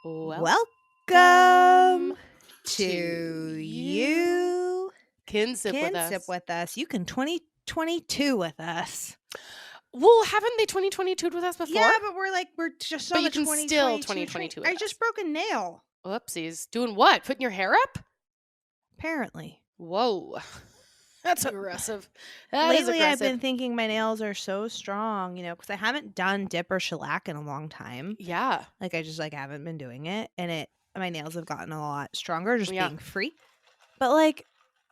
Welcome to you. Can Sip with Sip us. with us. You can 2022 with us. Well, haven't they 2022'd with us before? Yeah, but we're just But on you the can 2022 still 2022 with I us. just broke a nail. Whoopsies. Doing what? Putting your hair up? Apparently. Whoa. That's aggressive. That is Lately, I've aggressive. been thinking my nails are so strong, because I haven't done dip or shellac in a long time. Yeah. I just haven't been doing it, and my nails have gotten a lot stronger just being free. But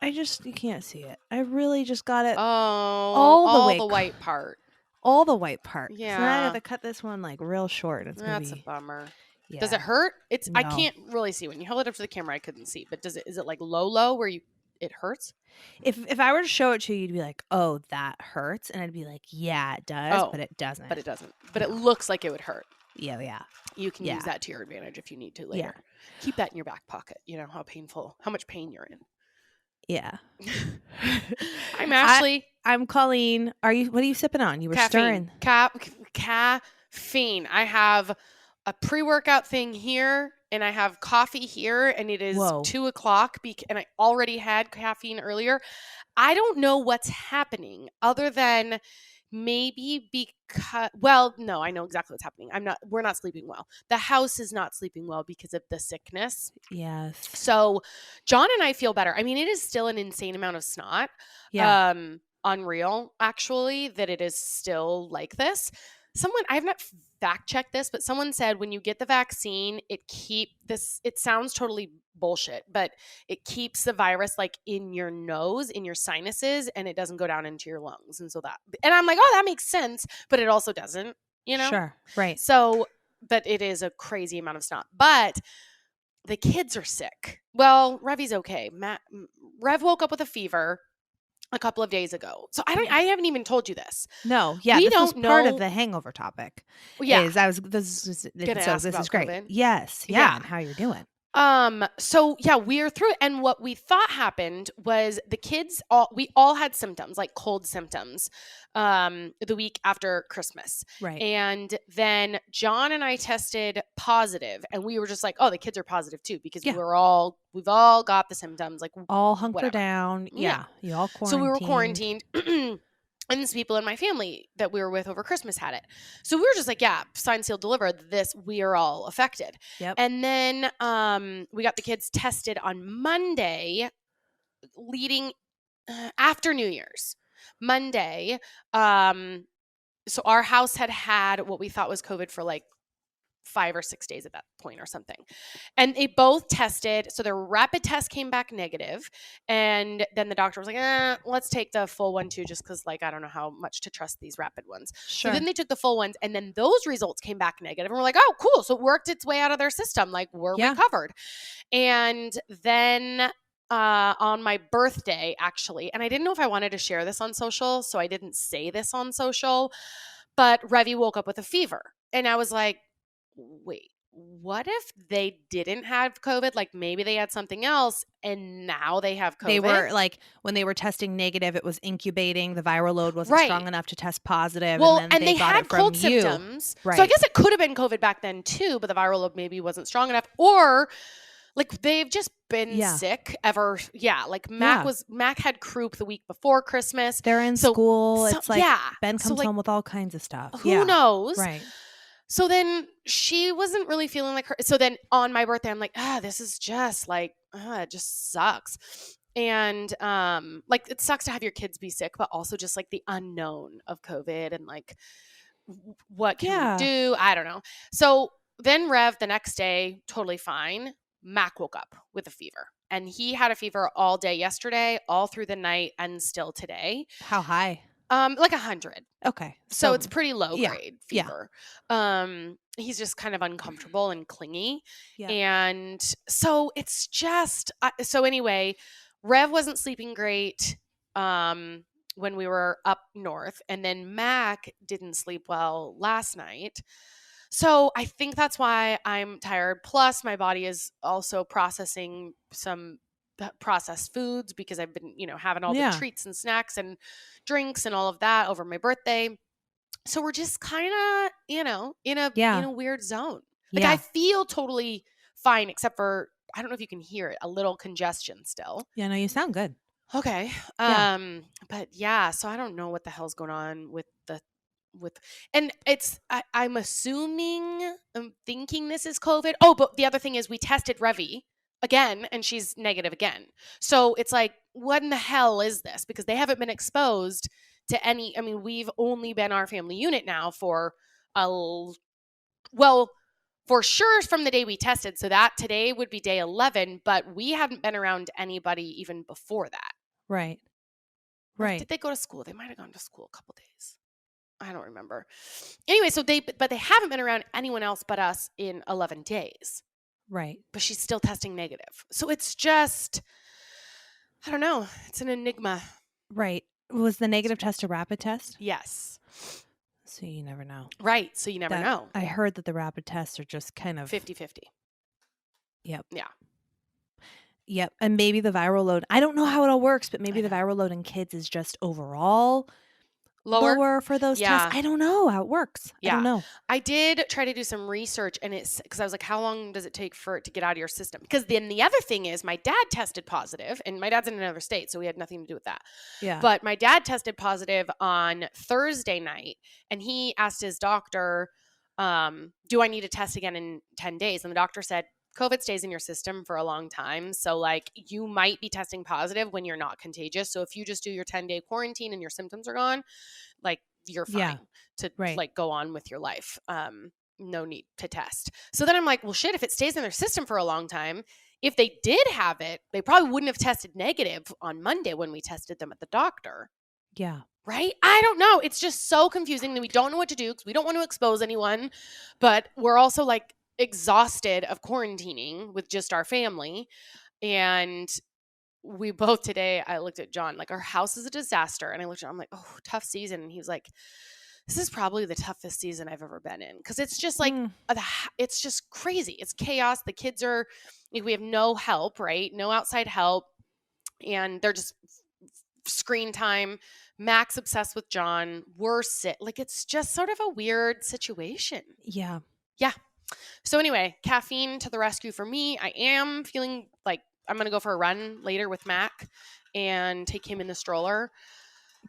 you can't see it. I really just got it all the white part. All the white part. Yeah. So now I have to cut this one real short. That's a bummer. Yeah. Does it hurt? I No. can't really see. When you held it up to the camera, I couldn't see. But is it like low where it hurts? If I were to show it to you, you'd be like, "Oh, that hurts," and I'd be like, "Yeah, it does," but it doesn't. But it doesn't. But it looks like it would hurt. Yeah. You can use that to your advantage if you need to later. Keep that in your back pocket. You know how much pain you're in. Yeah. I'm Ashley. I'm Colleen. What are you sipping on? You were Caffeine. stirring. Caffeine. I have a pre-workout thing here, and I have coffee here, and it is 2:00, and I already had caffeine earlier. I don't know what's happening other than maybe because, no, I know exactly what's happening. We're not sleeping well. The house is not sleeping well because of the sickness. Yes. So John and I feel better. I mean, it is still an insane amount of snot. Yeah. Unreal, actually, that it is still like this. I have not fact checked this, but someone said when you get the vaccine, it sounds totally bullshit, but it keeps the virus in your nose, in your sinuses, and it doesn't go down into your lungs. And I'm like, oh, that makes sense, but it also doesn't, Sure. Right. So, but it is a crazy amount of snot. But the kids are sick. Well, Revy's okay. Rev woke up with a fever a couple of days ago. So I haven't even told you this. No, yeah, this was part of the hangover topic. Yeah. This is great. COVID. Yes. Yeah. And how you're doing. So yeah, we're through it. And what we thought happened was the kids we all had symptoms, like cold symptoms, the week after Christmas. Right. And then John and I tested positive, and we were just like, oh, the kids are positive too, because we've all got the symptoms, all hunker down. Yeah. You all quarantined. So we were quarantined. And these people in my family that we were with over Christmas had it. So we were just like, yeah, signed, sealed, delivered. We are all affected. Yep. And then we got the kids tested on Monday, leading after New Year's. Monday. So our house had what we thought was COVID for 5 or 6 days at that point or something. And they both tested. So their rapid test came back negative. And then the doctor was like, let's take the full one too, just because I don't know how much to trust these rapid ones. Sure. So then they took the full ones, and then those results came back negative. And we're like, oh, cool. So it worked its way out of their system. We're recovered. And then on my birthday, actually, and I didn't know if I wanted to share this on social, so I didn't say this on social, but Revy woke up with a fever. And I was like, wait, what if they didn't have COVID? Maybe they had something else and now they have COVID. They were when they were testing negative, it was incubating. The viral load wasn't strong enough to test positive. Well, and then they got had it from cold you. symptoms. Right. So I guess it could have been COVID back then too, but the viral load maybe wasn't strong enough. Or they've just been sick ever. Yeah. Mac had croup the week before Christmas. They're in school. It's Ben comes home with all kinds of stuff. Who knows? Right. So then she wasn't really feeling like her. So then on my birthday, I'm like, this is just it just sucks. And it sucks to have your kids be sick, but also just the unknown of COVID and what can we do? I don't know. So then Rev the next day, totally fine. Mac woke up with a fever, and he had a fever all day yesterday, all through the night, and still today. How high? 100. Okay. So it's pretty low grade fever. He's just kind of uncomfortable and clingy. Yeah. And so it's just, so anyway, Rev wasn't sleeping great when we were up north. And then Mac didn't sleep well last night. So I think that's why I'm tired. Plus my body is also processing some processed foods because I've been, having all the treats and snacks and drinks and all of that over my birthday. So we're just kind of, in a weird zone. Like I feel totally fine, except for, I don't know if you can hear it, a little congestion still. Yeah, no, you sound good. Okay. But yeah, so I don't know what the hell's going on and I'm thinking this is COVID. Oh, but the other thing is we tested Revi again and she's negative again. So it's like, what in the hell is this? Because they haven't been exposed to any, I mean, we've only been our family unit now for for sure from the day we tested. So that today would be day 11, but we haven't been around anybody even before that. Right. Right. Or did they go to school? They might have gone to school a couple days. I don't remember. Anyway, but they haven't been around anyone else but us in 11 days. Right. But she's still testing negative. So it's just, I don't know. It's an enigma. Right. Was the negative test a rapid test? Yes. So you never know. Right. So you never know. I heard that the rapid tests are just kind of 50-50. Yep. Yeah. Yep. And maybe the viral load, I don't know how it all works, but maybe the viral load in kids is just overall lower for those tests. I don't know how it works. Yeah. I don't know. I did try to do some research and because I was like, how long does it take for it to get out of your system? Because then the other thing is my dad tested positive and my dad's in another state, so we had nothing to do with that. Yeah. But my dad tested positive on Thursday night and he asked his doctor, do I need to test again in 10 days? And the doctor said, COVID stays in your system for a long time. So like you might be testing positive when you're not contagious. So if you just do your 10-day quarantine and your symptoms are gone, like you're fine to like go on with your life. No need to test. So then I'm like, well, shit, if it stays in their system for a long time, if they did have it, they probably wouldn't have tested negative on Monday when we tested them at the doctor. Yeah. Right? I don't know. It's just so confusing that we don't know what to do because we don't want to expose anyone, but we're also like exhausted of quarantining with just our family. And we both today, I looked at John, like our house is a disaster. And I looked at him, I'm like, oh, tough season. And he was like, this is probably the toughest season I've ever been in. Cause it's just like, it's just crazy. It's chaos. The kids are, we have no help, right? No outside help. And they're just screen time. Max obsessed with John. We're sick. Like it's just sort of a weird situation. Yeah. Yeah. So anyway, caffeine to the rescue for me. I am feeling like I'm going to go for a run later with Mac and take him in the stroller.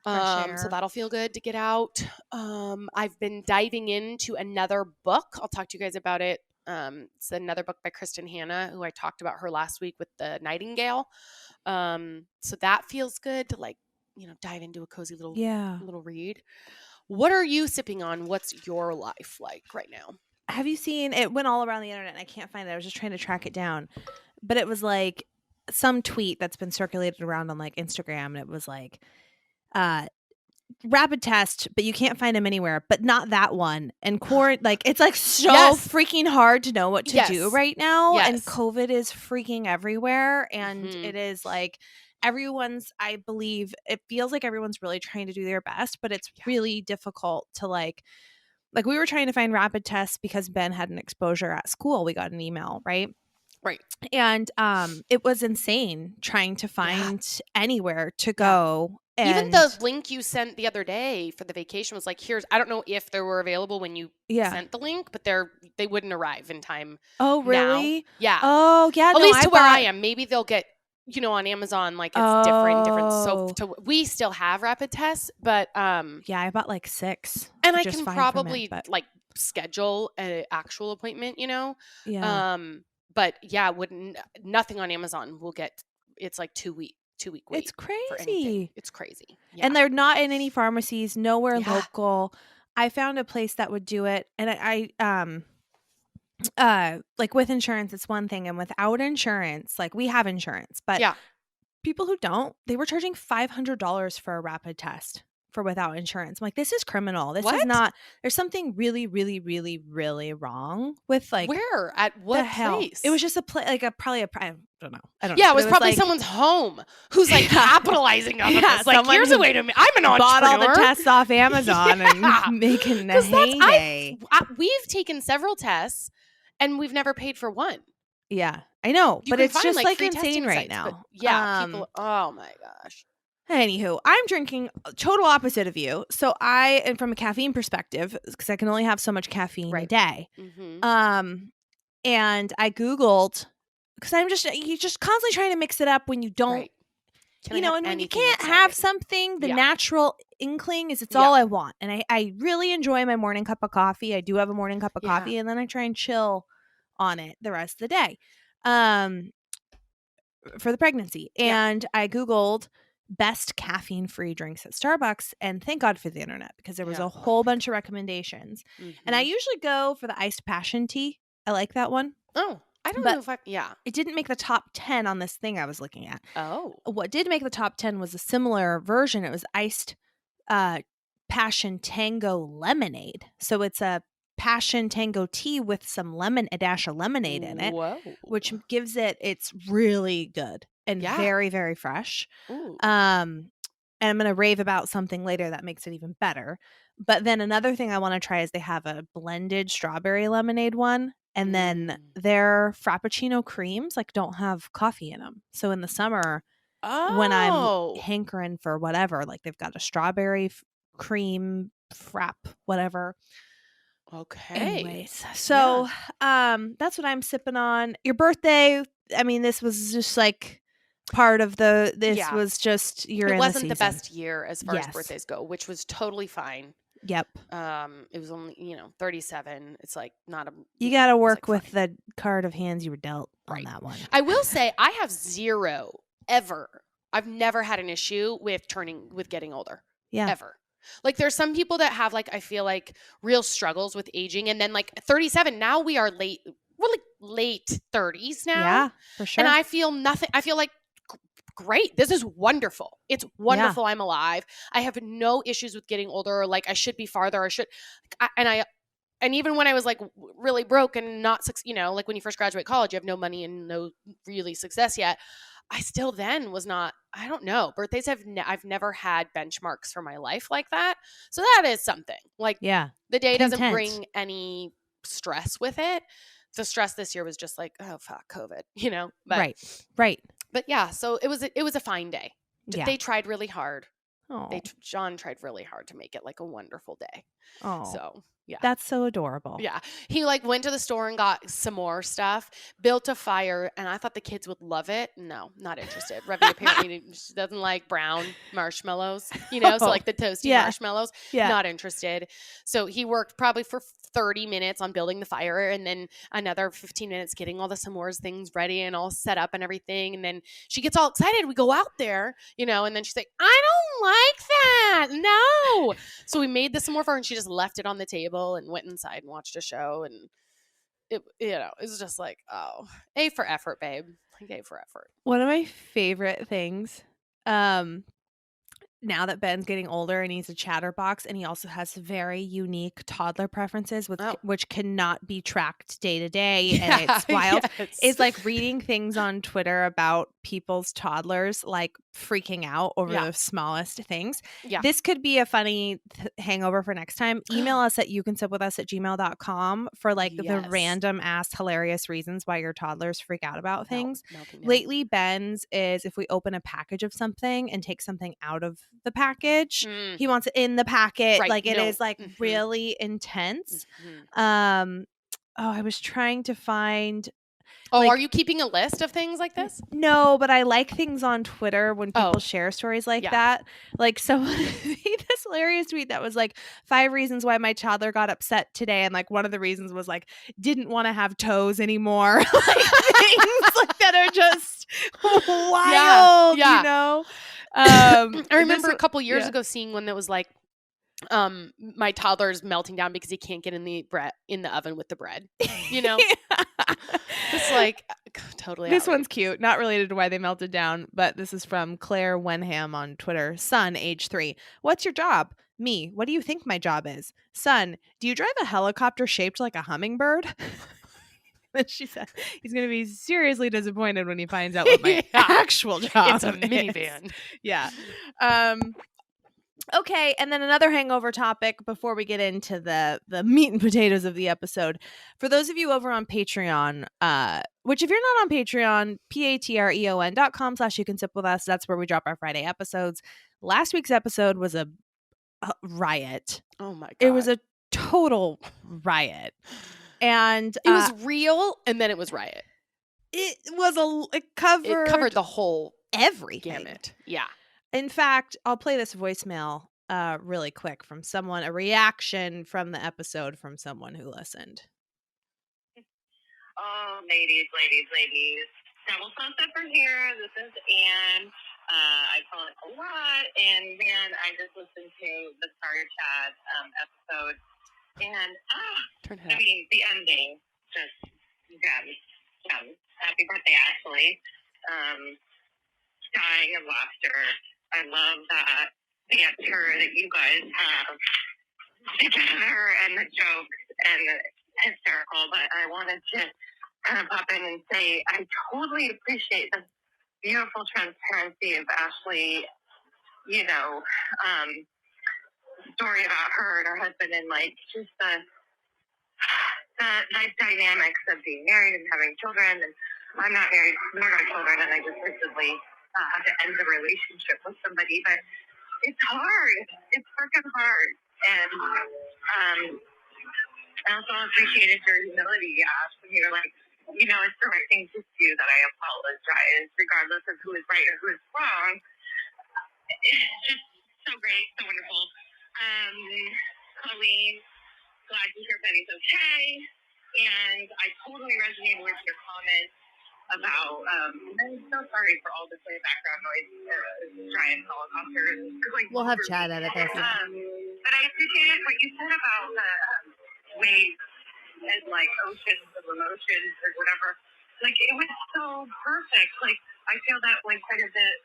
So that'll feel good to get out. I've been diving into another book. I'll talk to you guys about it. It's another book by Kristen Hanna, who I talked about her last week with the Nightingale. So that feels good to like, dive into a cozy little read. What are you sipping on? What's your life like right now? Have you seen, it went all around the internet and I can't find it. I was just trying to track it down, but it was like some tweet that's been circulated around on like Instagram. And it was like, rapid test, but you can't find them anywhere, but not that one. And like, it's like so freaking hard to know what to do right now. And COVID is freaking everywhere. And it is like everyone's, I believe it feels like everyone's really trying to do their best, but it's really difficult to like we were trying to find rapid tests because Ben had an exposure at school. We got an email, right? Right. And it was insane trying to find anywhere to go. And even the link you sent the other day for the vacation was like, I don't know if they were available when you sent the link, but they wouldn't arrive in time. Oh, really? Now. Yeah. Oh, yeah. At least to where I am. Maybe they'll get, on Amazon, like it's different. So we still have rapid tests, but yeah, I bought like 6. And I can probably like schedule an actual appointment, Yeah. But yeah, nothing on Amazon will get. It's like 2-week wait. It's crazy. It's crazy. Yeah. And they're not in any pharmacies, nowhere local. I found a place that would do it, and I like with insurance, it's one thing, and without insurance, like we have insurance, but people who don't, they were charging $500 for a rapid test for without insurance. I'm like, this is criminal. This is not. There's something really, really, really, really wrong with like where at what place? It was just a place, like probably a. I don't know. Yeah, it was probably like, someone's home who's like capitalizing on this. Like, here's a way to. I'm an entrepreneur. Bought all the tests off Amazon and making a heyday. We've taken several tests and we've never paid for one. Yeah, I know, but it's just like insane right now. People. Oh my gosh. Anywho, I'm drinking total opposite of you. So and from a caffeine perspective, because I can only have so much caffeine a day. And I Googled, because you're just constantly trying to mix it up when you don't, and when you can't have something, the natural inkling is it's all I want. And I really enjoy my morning cup of coffee. I do have a morning cup of coffee, and then I try and chill on it the rest of the day for the pregnancy. And I Googled best caffeine-free drinks at Starbucks, and thank God for the internet, because there was a whole bunch of recommendations. And I usually go for the iced passion tea. I like that one. Oh, I don't know if it didn't make the top 10 on this thing I was looking at. Oh. What did make the top 10 was a similar version. It was iced passion tango lemonade. So it's a passion tango tea with a dash of lemonade in it. Whoa. Which gives it's really good and very, very fresh. And I'm going to rave about something later that makes it even better. But then another thing I want to try is they have a blended strawberry lemonade one. And then their Frappuccino creams don't have coffee in them. So in the summer, when I'm hankering for whatever, they've got a strawberry cream frap, whatever. Okay. Anyways, so that's what I'm sipping on. Your birthday, I mean, this was just part of was just you're in the season. It wasn't the best year as far as birthdays go, which was totally fine. Yep. It was only 37. It's not a. You got to work with the card of hands you were dealt on that one. I will say I have zero ever. I've never had an issue with getting older. Yeah. Ever. There's some people that have I feel real struggles with aging, and then 37. Now we are late. We're late 30s now. Yeah, for sure. And I feel nothing. I feel great. This is wonderful. It's wonderful. I'm alive. I have no issues with getting older. Or I should be farther. I should. And even when I was really broke and not, when you first graduate college, you have no money and no really success yet. I still then was not, I don't know. Birthdays I've never had benchmarks for my life like that. So that is something. The day doesn't bring any stress with it. The stress this year was just oh fuck COVID, But, right. But yeah, so it was a fine day. They tried really hard. John tried really hard to make it a wonderful day. Oh, so yeah, that's so adorable. Yeah, he went to the store and got some more stuff, built a fire, and I thought the kids would love it. No, not interested. Revy apparently she doesn't like brown marshmallows, so the toasty marshmallows. Yeah, not interested. So he worked probably for 30 minutes on building the fire, and then another 15 minutes getting all the s'mores things ready and all set up and everything. And then she gets all excited. We go out there, and then she's like, I don't like that. No. So we made the s'more for her, and she just left it on the table and went inside and watched a show. And it was just A for effort, babe. A for effort. One of my favorite things, now that Ben's getting older and he's a chatterbox, and he also has very unique toddler preferences, which cannot be tracked day to day, and it's wild. Is reading things on Twitter about people's toddlers freaking out over the smallest things. Yeah. This could be a funny hangover for next time. Email us at youcansipwithus@gmail.com for the random ass hilarious reasons why your toddlers freak out about things. Lately, Ben's is if we open a package of something and take something out of the package, he wants it in the packet. Right. It is really intense. I was trying to find. Oh, are you keeping a list of things like this? No, but I like things on Twitter when people share stories like that. Someone made this hilarious tweet that was 5 reasons why my toddler got upset today, and one of the reasons was didn't want to have toes anymore. Things that are just wild. Yeah. I remember a couple years ago seeing one that was my toddler's melting down because he can't get in the oven with the bread. It's totally. This one's cute. Not related to why they melted down, but this is from Claire Wenham on Twitter. Son, age 3. What's your job? Me. What do you think my job is? Son, do you drive a helicopter shaped like a hummingbird? And she said he's going to be seriously disappointed when he finds out what my actual job is. It's a minivan. Yeah. Okay, and then another hangover topic before we get into the meat and potatoes of the episode. For those of you over on Patreon, which if you're not on Patreon, patreon.com/you can sip with us. That's where we drop our Friday episodes. Last week's episode was a riot. Oh my God. It was a total riot. And it was real, and then it was riot. It was it covered the whole everything. Gamut. Yeah. In fact, I'll play this voicemail really quick from someone, a reaction from the episode from someone who listened. Oh, ladies. Double sunset here. This is Anne. I call it a lot, and man, I just listened to the Starter Chat episode, and the ending just happy birthday, Ashley. Dying of laughter. I love that banter that you guys have together, and the jokes and the hysterical. But I wanted to kind of pop in and say I totally appreciate the beautiful transparency of Ashley, story about her and her husband, and like just the life dynamics of being married and having children. And I'm not married, nor no children, and I just recently had to end the relationship with somebody. But it's hard. It's freaking hard. And I also appreciated your humility, Ash, when you were like, it's the right thing to do, that I apologize, regardless of who is right or who is wrong. It's just so great, so wonderful. Colleen, glad to hear Betty's okay. And I totally resonated with your comments about, I'm so sorry for all this background noise, giant helicopters. We'll have Chad edit this. But I appreciated what you said about waves and like oceans of emotions or whatever. Like, it was so perfect. Like, I feel that like quite a bit,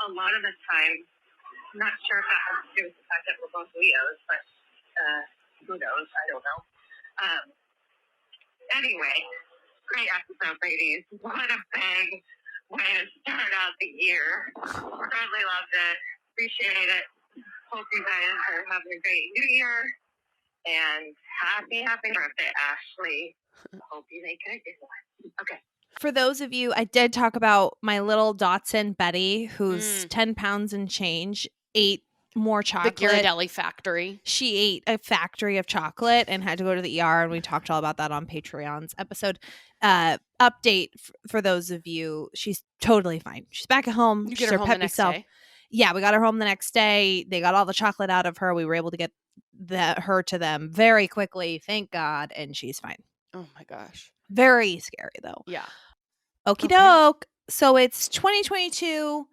a lot of the time. I'm not sure if that has to do with the fact that we're both Leos, but who knows? I don't know. Anyway, great episode, ladies. What a big way to start out the year. Totally loved it. Appreciate it. Hope you guys are having a great new year. And happy birthday, Ashley. Hope you make it a good one. Okay. For those of you, I did talk about my little Dotson Betty, who's 10 pounds and change, ate more chocolate. The Ghirardelli factory. She ate a factory of chocolate and had to go to the ER, and we talked all about that on Patreon's episode. Update for those of you, she's totally fine. She's back at home. You get her home the next day? Yeah, we got her home the next day. They got all the chocolate out of her. We were able to get her to them very quickly, thank God, and she's fine. Oh my gosh. Very scary though. Yeah. Okie doke. So it's 2022,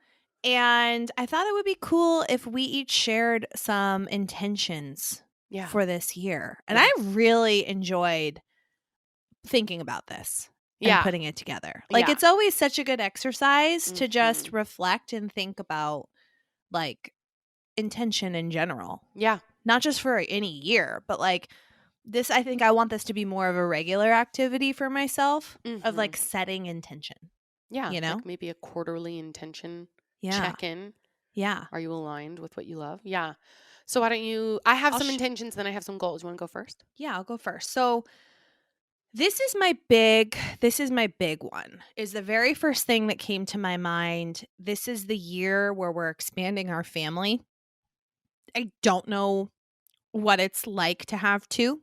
and I thought it would be cool if we each shared some intentions for this year. And I really enjoyed thinking about this and putting it together. Like, it's always such a good exercise to just reflect and think about, like, intention in general. Yeah. Not just for any year, but like this, I think I want this to be more of a regular activity for myself of like setting intention. Yeah. Like maybe a quarterly intention check-in. Yeah. Are you aligned with what you love? Yeah. So why don't you, I have some intentions, then I have some goals. You want to go first? Yeah, I'll go first. So this is my big one. Is the very first thing that came to my mind. This is the year where we're expanding our family. I don't know what it's like to have two.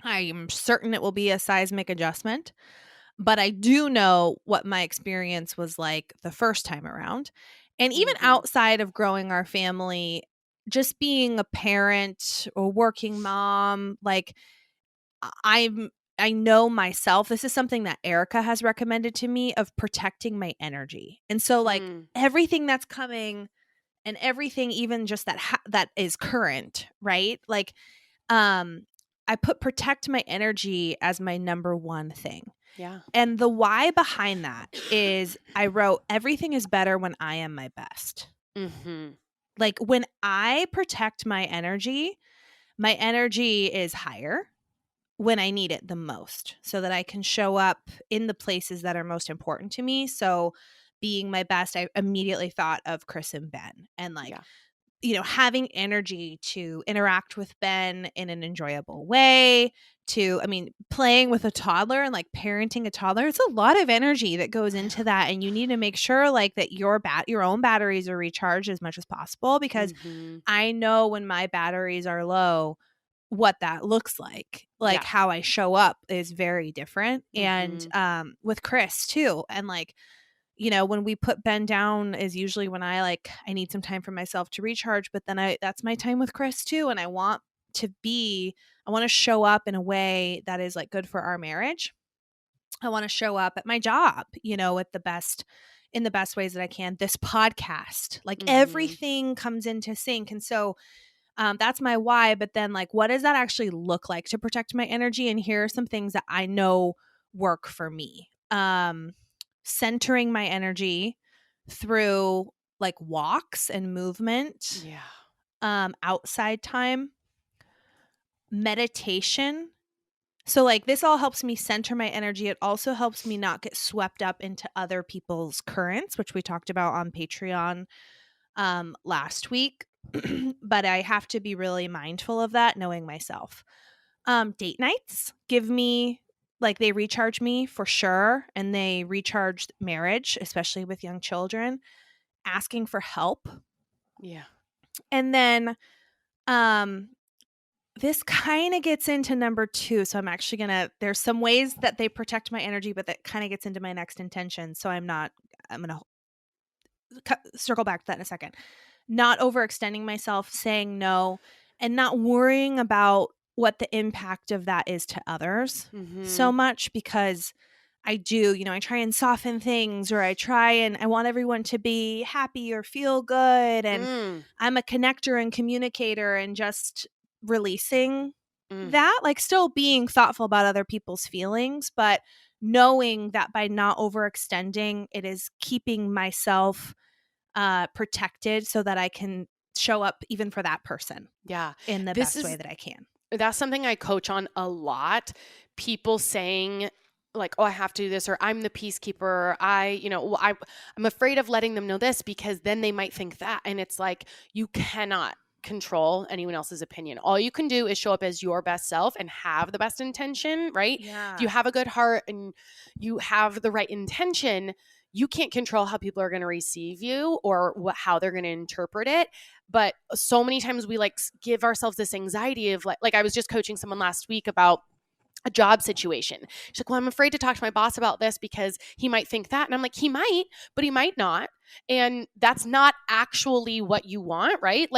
I am certain it will be a seismic adjustment, but I do know what my experience was like the first time around. And even outside of growing our family, just being a parent or working mom, like I know myself, this is something that Erica has recommended to me, of protecting my energy. And so like everything that's coming and everything, even just that is current, right? Like, I put protect my energy as my number one thing. Yeah. And the why behind that is I wrote, everything is better when I am my best. Like, when I protect my energy is higher when I need it the most, so that I can show up in the places that are most important to me. So being my best, I immediately thought of Chris and Ben and like, having energy to interact with Ben in an enjoyable way, playing with a toddler and like parenting a toddler. It's a lot of energy that goes into that. And you need to make sure like that your own batteries are recharged as much as possible, because I know when my batteries are low, what that looks like how I show up is very different. And with Chris too. And like, when we put Ben down is usually when I need some time for myself to recharge, but then that's my time with Chris too. And I want to show up in a way that is like good for our marriage. I want to show up at my job, in the best ways that I can. This podcast, everything comes into sync. And so that's my why. But then what does that actually look like to protect my energy? And here are some things that I know work for me. Centering my energy through walks and movement, outside time, meditation. So this all helps me center my energy. It also helps me not get swept up into other people's currents, which we talked about on Patreon last week. But I have to be really mindful of that, knowing myself. Date nights give me they recharge me for sure, and they recharge marriage, especially with young children. Asking for help. Yeah. And then this kind of gets into number 2. So I'm actually there's some ways that they protect my energy, but that kind of gets into my next intention. So I'm going to circle back to that in a second. Not overextending myself, saying no, and not worrying about what the impact of that is to others so much, because I do, I try and soften things, or I want everyone to be happy or feel good. And I'm a connector and communicator, and just releasing that, still being thoughtful about other people's feelings, but knowing that by not overextending, it is keeping myself protected so that I can show up even for that person. In the best way that I can. That's something I coach on a lot. People saying oh, I have to do this, or I'm the peacekeeper. I'm afraid of letting them know this because then they might think that. And it's you cannot control anyone else's opinion. All you can do is show up as your best self and have the best intention, right? Yeah. If you have a good heart and you have the right intention, you can't control how people are going to receive you or how they're going to interpret it. But so many times we give ourselves this anxiety of I was just coaching someone last week about a job situation. She's like, well, I'm afraid to talk to my boss about this because he might think that. And I'm like, he might, but he might not. And that's not actually what you want, right?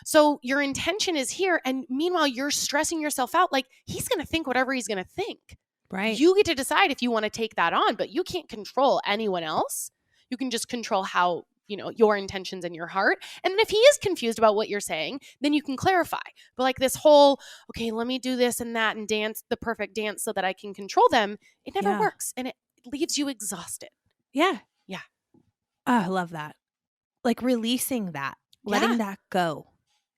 So your intention is here. And meanwhile, you're stressing yourself out. He's going to think whatever he's going to think. Right. You get to decide if you want to take that on, but you can't control anyone else. You can just control how, your intentions in your heart. And then if he is confused about what you're saying, then you can clarify. But this whole, okay, let me do this and that and dance the perfect dance so that I can control them, it never works. And it leaves you exhausted. Yeah. Yeah. Oh, I love that. Releasing that, letting that go.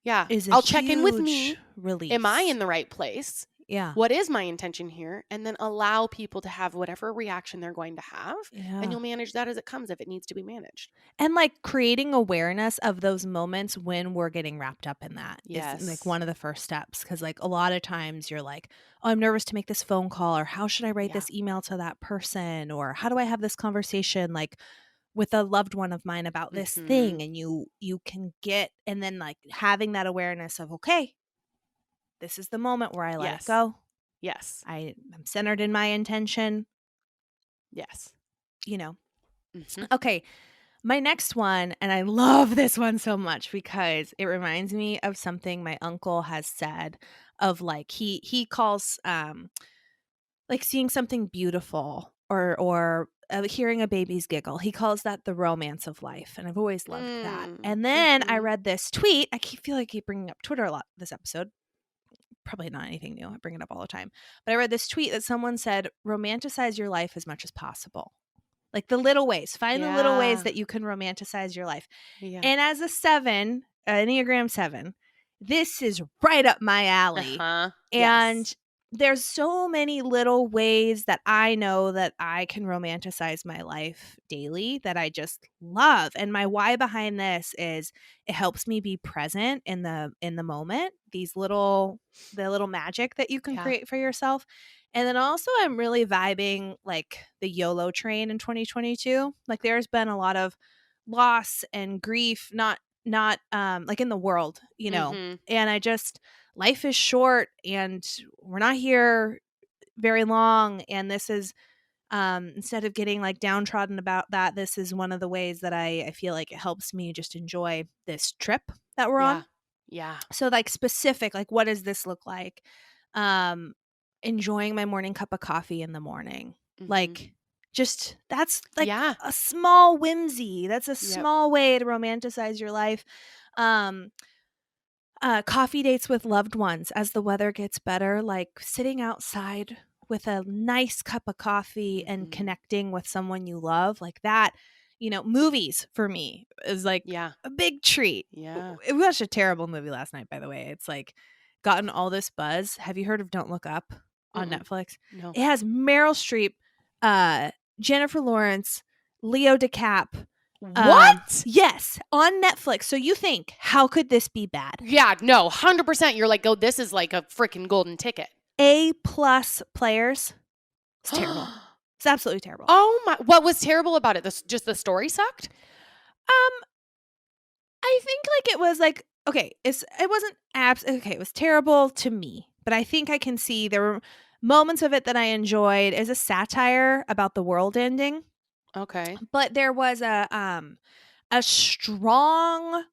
Yeah. I'll check in with me. Release. Am I in the right place? Yeah. What is my intention here? And then allow people to have whatever reaction they're going to have. Yeah. And you'll manage that as it comes if it needs to be managed. And creating awareness of those moments when we're getting wrapped up in that is one of the first steps. Because a lot of times you're oh, I'm nervous to make this phone call, or how should I write this email to that person? Or how do I have this conversation with a loved one of mine about this thing? And you can get, and then having that awareness of, okay, this is the moment where I let it go. Yes. I'm centered in my intention. Yes. Okay. My next one, and I love this one so much because it reminds me of something my uncle has said of he calls seeing something beautiful or hearing a baby's giggle. He calls that the romance of life. And I've always loved that. And then I read this tweet. I feel like I keep bringing up Twitter a lot this episode. Probably not anything new. I bring it up all the time. But I read this tweet that someone said, romanticize your life as much as possible. The little ways. Find the little ways that you can romanticize your life. Yeah. And as a 7, Enneagram 7, this is right up my alley. And there's so many little ways that I know that I can romanticize my life daily that I just love. And my why behind this is it helps me be present in the moment, the little magic that you can create for yourself. And then also I'm really vibing like the YOLO train in 2022. Like there's been a lot of loss and grief, not like in the world, you know. And I just, life is short and we're not here very long, and this is instead of getting like downtrodden about that, this is one of the ways that I feel like it helps me just enjoy this trip that we're on. So like specific, like what does this look like? Enjoying my morning cup of coffee in the morning. Like just, that's like a small whimsy. That's a small way to romanticize your life. Coffee dates with loved ones as the weather gets better, like sitting outside with a nice cup of coffee and connecting with someone you love, like that. You know, movies for me is like a big treat. We watched a terrible movie last night, by the way. It's like gotten all this buzz. Have you heard of Don't Look Up on Netflix? No. It has Meryl Streep, Jennifer Lawrence, Leo DiCap. What? Yes, on Netflix. So you think, how could this be bad? Yeah, no, 100%. You're like, oh, this is like a freaking golden ticket. A+ players. It's terrible. It's absolutely terrible. Oh my! What was terrible about it? Just the story sucked. I think like it was like, okay, it wasn't okay. It was terrible to me, but I think I can see there were moments of it that I enjoyed. As a satire about the world ending. Okay. But there was a strong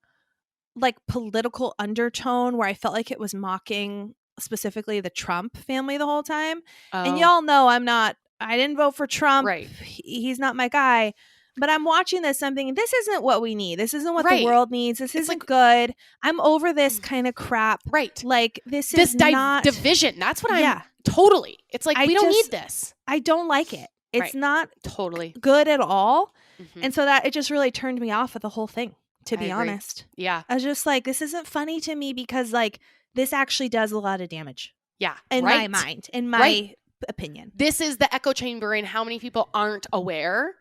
like political undertone where I felt like it was mocking specifically the Trump family the whole time. And y'all know I didn't vote for Trump. Right. He's not my guy. But I'm watching this, I'm thinking, this isn't what we need. This isn't what the world needs. This isn't good. I'm over this kind of crap. Right. Like this is not division. That's what I'm totally. It's like we don't need this. I don't like it. It's not totally good at all. And so that it just really turned me off of the whole thing, to be honest. Yeah. I was just like, this isn't funny to me because like this actually does a lot of damage. Yeah. In my mind, in my opinion. This is the echo chamber in how many people aren't aware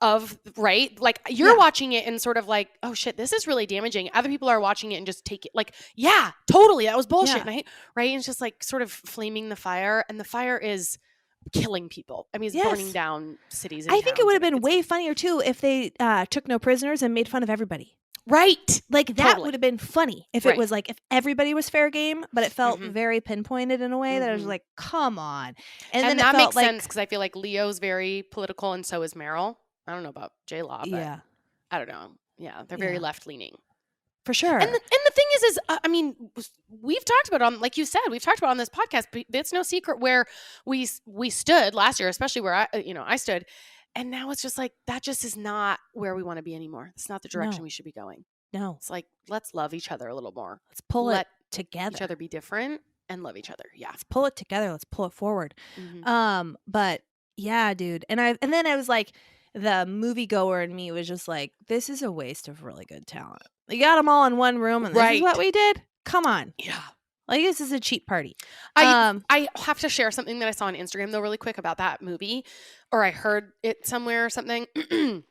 of, right? Like you're watching it and sort of like, oh shit, this is really damaging. Other people are watching it and just take it like, yeah, totally. That was bullshit. And right. And it's just like sort of flaming the fire, and the fire is killing people. I mean, it's burning down cities. I think it would have been way funnier too if they took no prisoners and made fun of everybody. Right. Like that would have been funny if it was like if everybody was fair game, but it felt very pinpointed in a way that I was like, come on. And then that makes sense because I feel like Leo's very political and so is Meryl. I don't know about J-Law, but I don't know. Yeah, they're very left leaning. For sure. And the thing is I mean, we've talked about on, like you said, we've talked about on this podcast, but it's no secret where we stood last year, especially where I stood. And now it's just like, that just is not where we want to be anymore. It's not the direction we should be going. No. It's like, let's love each other a little more. Let's pull it together. Each other be different and love each other. Yeah. Let's pull it together. Let's pull it forward. But yeah, dude. And then I was like, the moviegoer in me was just like, this is a waste of really good talent. You got them all in one room and this is what we did? Come on. Yeah. Like, this is a cheap party. I have to share something that I saw on Instagram, though, really quick about that movie. Or I heard it somewhere or something. And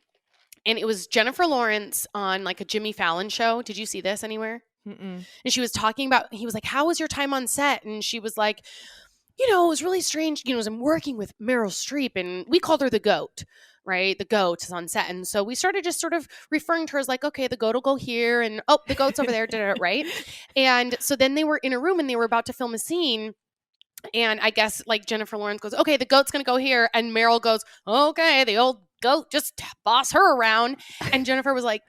it was Jennifer Lawrence on, like, a Jimmy Fallon show. Did you see this anywhere? Mm-mm. And she was talking about, he was like, how was your time on set? And she was like, it was really strange. I'm working with Meryl Streep, and we called her the GOAT. Right? The goat is on set. And so we started just sort of referring to her as like, okay, the goat will go here and the goat's over there, right? And so then they were in a room and they were about to film a scene. And I guess like Jennifer Lawrence goes, okay, the goat's going to go here. And Meryl goes, okay, the old goat, just boss her around. And Jennifer was like,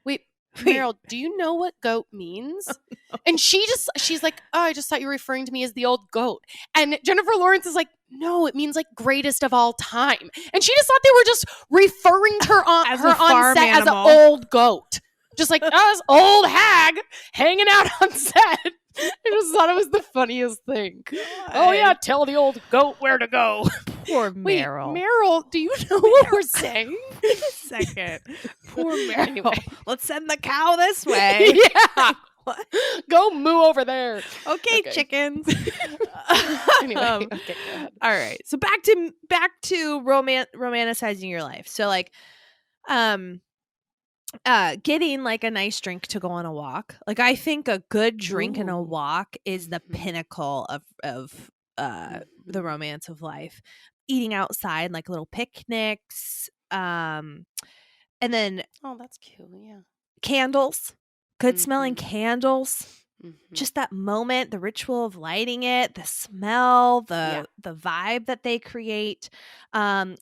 wait, Meryl, do you know what goat means? And she's like, oh, I just thought you were referring to me as the old goat. And Jennifer Lawrence is like, no, it means like greatest of all time. And she just thought they were just referring to her on set as an old goat. Just like, this old hag hanging out on set. I just thought it was the funniest thing. God. Oh yeah, tell the old goat where to go. Poor Meryl. Wait, Meryl, do you know what we're saying? Wait a second. Poor Meryl. Anyway. Let's send the cow this way. Yeah. Go moo over there. Okay. Chickens. Anyway, okay, go ahead. All right. So back to romanticizing your life. So like, getting like a nice drink to go on a walk. Like I think a good drink and a walk is the pinnacle of the romance of life. Eating outside, like little picnics, and then that's cute. Yeah, candles, good smelling candles. Just that moment, the ritual of lighting it, the smell, the vibe that they create.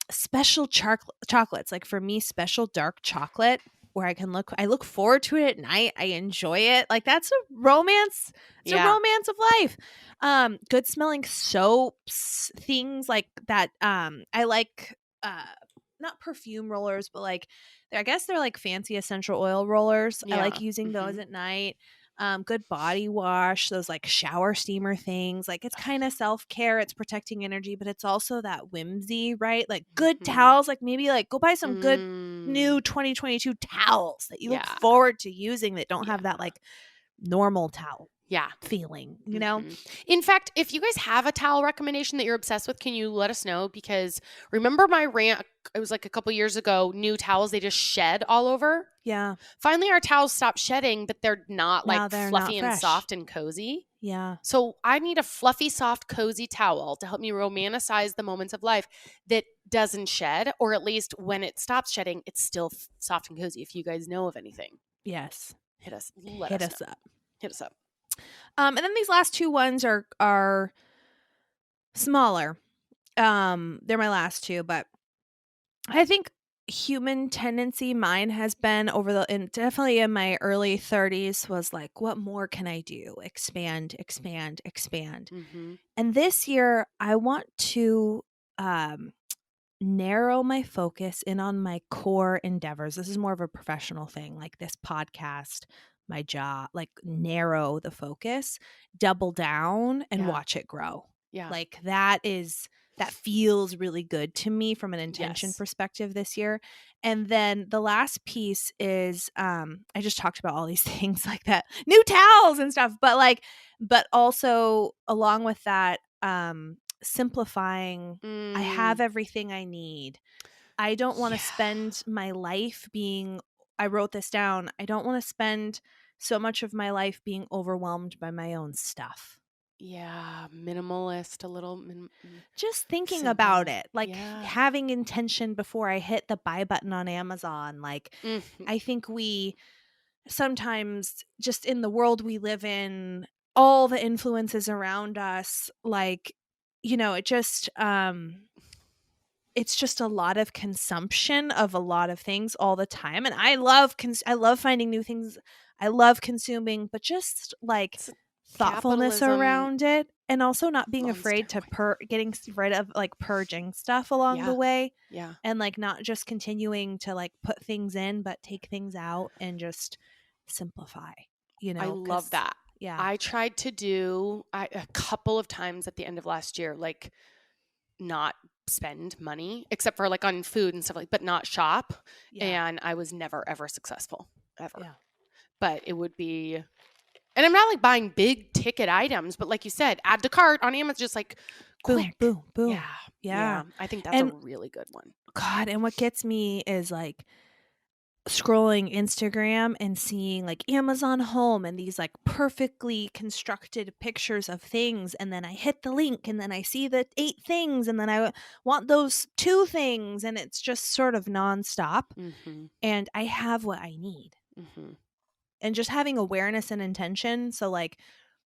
Special chocolates, like for me, special dark chocolate where I look forward to it at night. I enjoy it. Like that's a romance. It's a romance of life. Good smelling soaps, things like that. I like not perfume rollers, but like I guess they're like fancy essential oil rollers. I like using those at night. Good body wash, those like shower steamer things. Like it's kind of self-care, it's protecting energy, but it's also that whimsy, right? Like good towels, like maybe like go buy some good new 2022 towels that you look forward to using that don't have that like normal towel feeling, you know? In fact, if you guys have a towel recommendation that you're obsessed with, can you let us know? Because remember my rant, it was like a couple years ago, new towels, they just shed all over. Yeah. Finally, our towels stopped shedding, but they're not like fluffy and soft and cozy. Yeah. So I need a fluffy, soft, cozy towel to help me romanticize the moments of life that doesn't shed, or at least when it stops shedding, it's still soft and cozy. If you guys know of anything. Yes. Hit us up. Hit us up. And then these last two ones are smaller. They're my last two, but I think human tendency, mine has been definitely in my early 30s, was like, what more can I do? Expand. And this year I want to narrow my focus in on my core endeavors. This is more of a professional thing, like this podcast, my job, like narrow the focus, double down and watch it grow. Yeah. Like that feels really good to me from an intention perspective this year. And then the last piece is I just talked about all these things like that, new towels and stuff, but also along with that, simplifying. I have everything I need. I don't want to spend my life I wrote this down. I don't want to spend so much of my life being overwhelmed by my own stuff. Yeah, minimalist, a little. Just thinking about it, like having intention before I hit the buy button on Amazon. Like, I think we sometimes, just in the world we live in, all the influences around us, like, you know, it's just a lot of consumption of a lot of things all the time. And I love finding new things. I love consuming, but just like thoughtfulness around it, and also not being afraid to getting rid of like purging stuff along the way. Yeah. And like not just continuing to like put things in, but take things out and just simplify, you know. I love that. Yeah. I tried to do a couple of times at the end of last year, like not spend money except for like on food and stuff like, but not shop. Yeah. And I was never, ever successful ever. Yeah. But it would be, and I'm not like buying big ticket items, but like you said, add to cart on Amazon, just like quick. Boom, boom, boom. Yeah. I think that's a really good one. God. And what gets me is like scrolling Instagram and seeing like Amazon Home and these like perfectly constructed pictures of things, and then I hit the link and then I see the 8 things and then I want those 2 things, and it's just sort of nonstop. And I have what I need. And just having awareness and intention. So like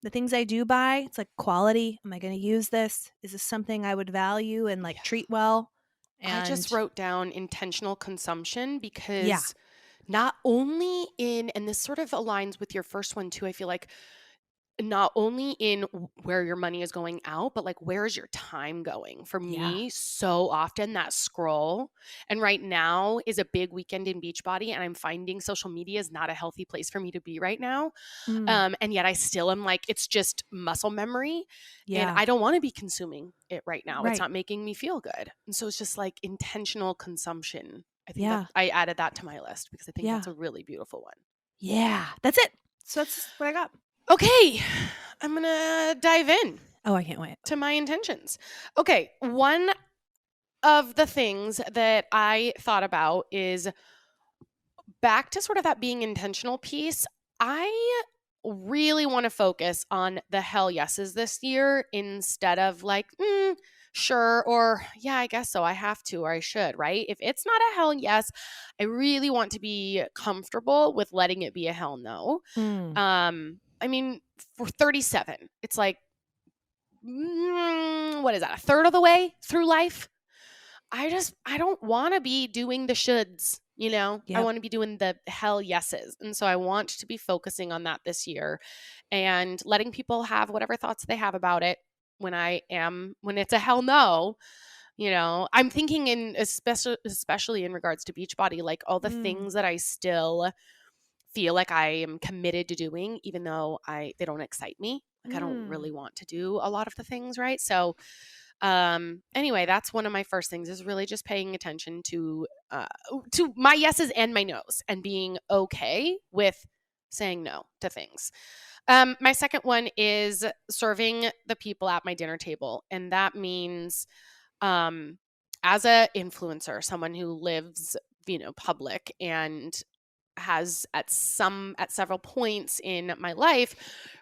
the things I do buy, it's like quality. Am I going to use this? Is this something I would value and like treat well? And I just wrote down intentional consumption because not only and this sort of aligns with your first one too, I feel like not only in where your money is going out, but like where is your time going? For me, so often that scroll, and right now is a big weekend in Beachbody, and I'm finding social media is not a healthy place for me to be right now. And yet I still am like, it's just muscle memory, and I don't want to be consuming it right now. It's not making me feel good. And so it's just like intentional consumption. I think that I added that to my list because I think that's a really beautiful one. Yeah, that's it. So that's what I got. Okay. I'm going to dive in. Oh, I can't wait. To my intentions. Okay. One of the things that I thought about is back to sort of that being intentional piece. I really want to focus on the hell yeses this year instead of like, sure, or yeah, I guess so. I have to, or I should, right? If it's not a hell yes, I really want to be comfortable with letting it be a hell no. I mean, for 37, it's like, what is that? A third of the way through life? I don't want to be doing the shoulds, you know? Yep. I want to be doing the hell yeses. And so I want to be focusing on that this year and letting people have whatever thoughts they have about it when it's a hell no. You know, I'm thinking especially in regards to Beachbody, like all the things that I still feel like I am committed to doing, even though they don't excite me. Like I don't really want to do a lot of the things, right? So anyway, that's one of my first things is really just paying attention to my yeses and my nos and being okay with saying no to things. My second one is serving the people at my dinner table. And that means as a influencer, someone who lives, public and has at several points in my life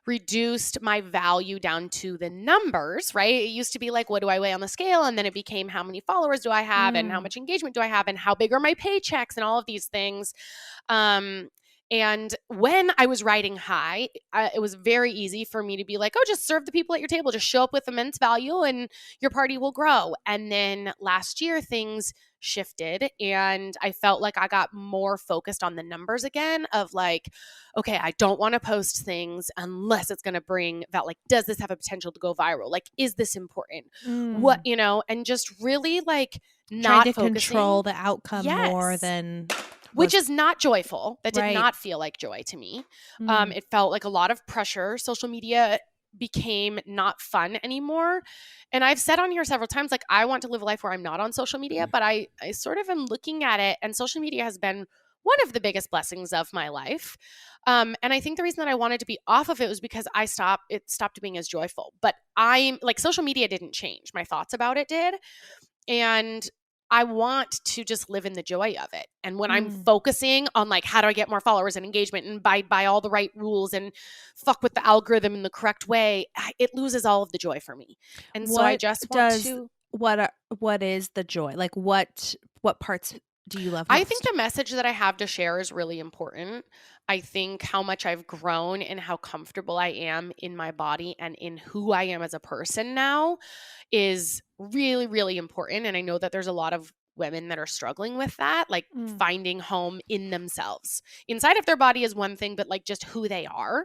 reduced my value down to the numbers, right? It used to be like, what do I weigh on the scale? And then it became how many followers do I have and how much engagement do I have and how big are my paychecks and all of these things. And when I was riding high, it was very easy for me to be like, oh, just serve the people at your table, just show up with immense value and your party will grow. And then last year things shifted and I felt like I got more focused on the numbers again of like, okay, I don't want to post things unless it's going to bring that, like, does this have a potential to go viral? Like, is this important? What, and just really like not trying to focusing. Control the outcome more than... Which is not joyful. That did not feel like joy to me. It felt like a lot of pressure. Social media became not fun anymore. And I've said on here several times, like, I want to live a life where I'm not on social media, but I sort of am looking at it, and social media has been one of the biggest blessings of my life. And I think the reason that I wanted to be off of it was because it stopped being as joyful. But I'm like, social media didn't change. My thoughts about it did. And I want to just live in the joy of it. And when I'm focusing on like, how do I get more followers and engagement and by all the right rules and fuck with the algorithm in the correct way, it loses all of the joy for me. And so I just want to... What is the joy? Like what parts do you love most? I think the message that I have to share is really important. I think how much I've grown and how comfortable I am in my body and in who I am as a person now is really, really important. And I know that there's a lot of women that are struggling with that, like finding home in themselves. Inside of their body is one thing, but like just who they are.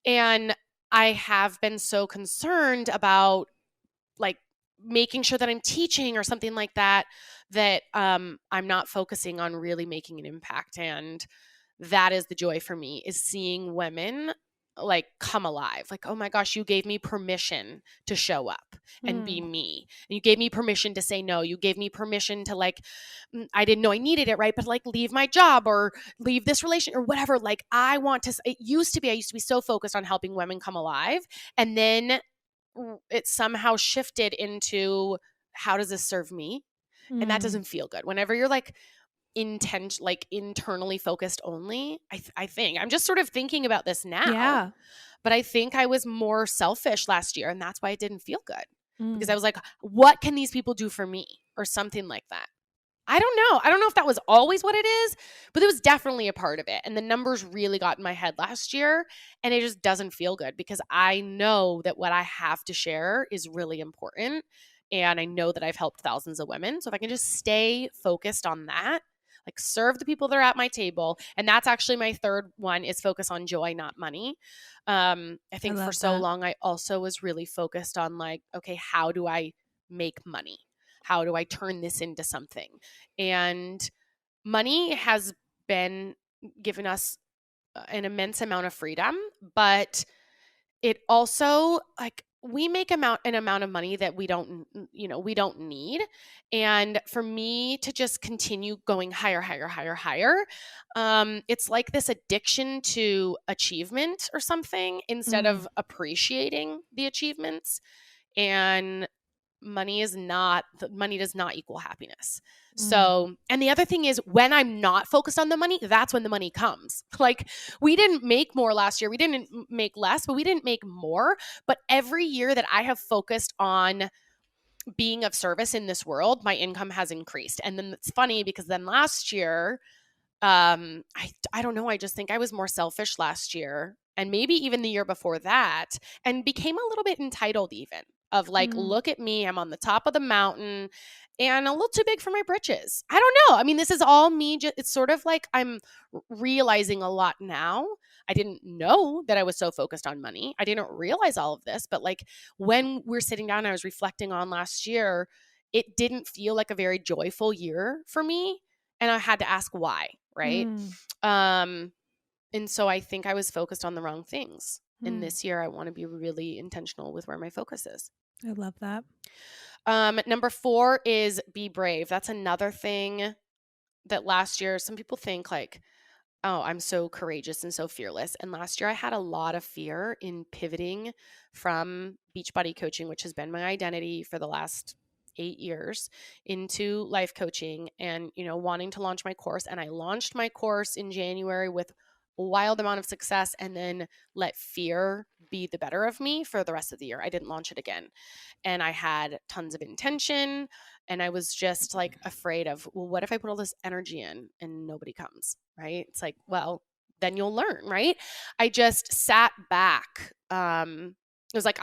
And I have been so concerned about like making sure that I'm teaching or something like that, that I'm not focusing on really making an impact. And that is the joy for me, is seeing women like come alive. Like, oh my gosh, you gave me permission to show up and be me. And you gave me permission to say no. You gave me permission to like, I didn't know I needed it, right? But like leave my job or leave this relation or whatever. Like I used to be so focused on helping women come alive. And then it somehow shifted into, how does this serve me? And that doesn't feel good. Whenever you're like internally focused only, I think I'm just sort of thinking about this now. Yeah. But I think I was more selfish last year, and that's why it didn't feel good. Because I was like, what can these people do for me? Or something like that. I don't know. I don't know if that was always what it is, but it was definitely a part of it. And the numbers really got in my head last year, and it just doesn't feel good because I know that what I have to share is really important. And I know that I've helped thousands of women. So if I can just stay focused on that, like serve the people that are at my table. And that's actually my third one, is focus on joy, not money. I think for so long, I also was really focused on like, okay, how do I make money? How do I turn this into something? And money has been given us an immense amount of freedom, but it also, like, we make an amount of money that we don't need. And for me to just continue going higher, it's like this addiction to achievement or something instead of appreciating the achievements. And money does not equal happiness. So, and the other thing is, when I'm not focused on the money, that's when the money comes. Like, we didn't make more last year. We didn't make less, but we didn't make more. But every year that I have focused on being of service in this world, my income has increased. And then it's funny because then last year, I don't know, I just think I was more selfish last year, and maybe even the year before that, and became a little bit entitled even. Of like, look at me, I'm on the top of the mountain and a little too big for my britches. I don't know. I mean, this is all me. It's sort of like I'm realizing a lot now. I didn't know that I was so focused on money. I didn't realize all of this. But like, when we're sitting down, I was reflecting on last year, it didn't feel like a very joyful year for me. And I had to ask why, right? And so I think I was focused on the wrong things. And this year, I want to be really intentional with where my focus is. I love that. Number 4 is be brave. That's another thing that last year, some people think like, oh, I'm so courageous and so fearless. And last year I had a lot of fear in pivoting from Beachbody coaching, which has been my identity for the last 8 years, into life coaching and, wanting to launch my course. And I launched my course in January with a wild amount of success, and then let fear be the better of me for the rest of the year. I didn't launch it again. And I had tons of intention, and I was just like afraid of, well, what if I put all this energy in and nobody comes, right? It's like, well, then you'll learn, right? I just sat back. It was like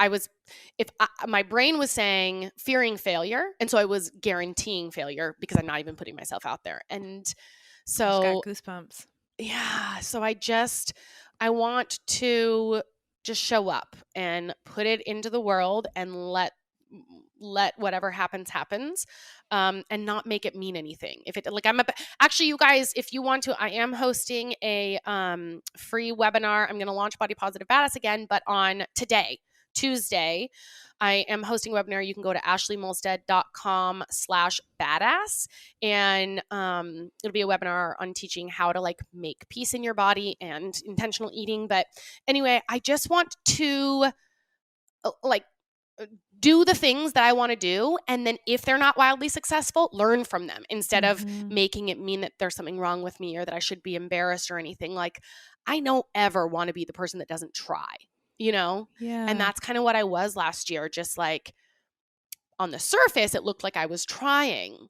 my brain was saying fearing failure. And so I was guaranteeing failure because I'm not even putting myself out there. And so I just got goosebumps. Yeah. So I want to just show up and put it into the world and let whatever happens, and not make it mean anything. If it like, actually, you guys, if you want to, I am hosting a free webinar. I'm going to launch Body Positive Badass again, but on today, Tuesday, I am hosting a webinar. You can go to ashleymolstead.com/badass. And it'll be a webinar on teaching how to like make peace in your body and intentional eating. But anyway, I just want to do the things that I want to do. And then if they're not wildly successful, learn from them instead of making it mean that there's something wrong with me or that I should be embarrassed or anything. Like, I don't ever want to be the person that doesn't try, Yeah. And that's kind of what I was last year. Just like on the surface, it looked like I was trying,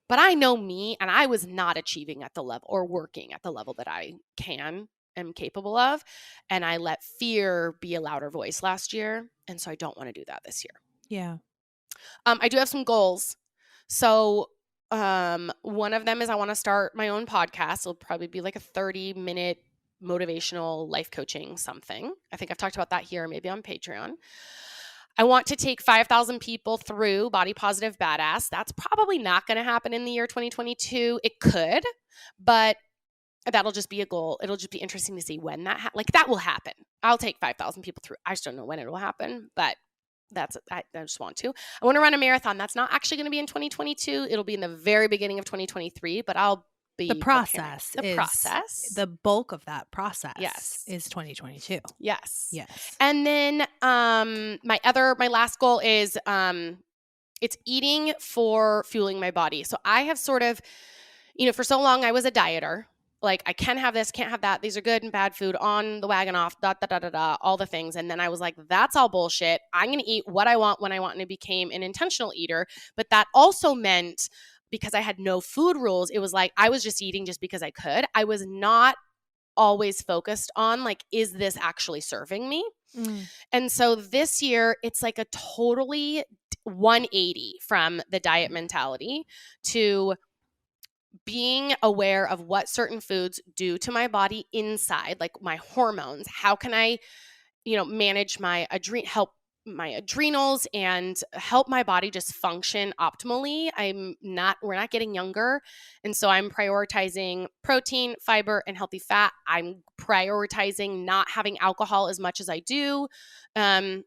but I know me, and I was not achieving at the level or working at the level that I am capable of. And I let fear be a louder voice last year. And so I don't want to do that this year. Yeah. I do have some goals. So one of them is I want to start my own podcast. It'll probably be like a 30-minute motivational life coaching something. I think I've talked about that here, maybe on Patreon. I want to take 5,000 people through Body Positive Badass. That's probably not going to happen in the year 2022. It could, but that'll just be a goal. It'll just be interesting to see when that that will happen. I'll take 5,000 people through. I just don't know when it will happen, but I just want to. I want to run a marathon. That's not actually going to be in 2022. It'll be in the very beginning of 2023, but I'll be the process. The bulk of that process is 2022. Yes. And then my last goal is it's eating for fueling my body. So I have sort of, for so long I was a dieter. Like, I can have this, can't have that. These are good and bad food, on the wagon, off, all the things. And then I was like, that's all bullshit. I'm going to eat what I want when I want. And I became an intentional eater. But that also meant, because I had no food rules, it was like I was just eating just because I could. I was not always focused on like, is this actually serving me? And so this year, it's like a totally 180 from the diet mentality to being aware of what certain foods do to my body inside, like my hormones. How can I, manage help my adrenals and help my body just function optimally? We're not getting younger. And so I'm prioritizing protein, fiber, and healthy fat. I'm prioritizing not having alcohol as much as I do. I'm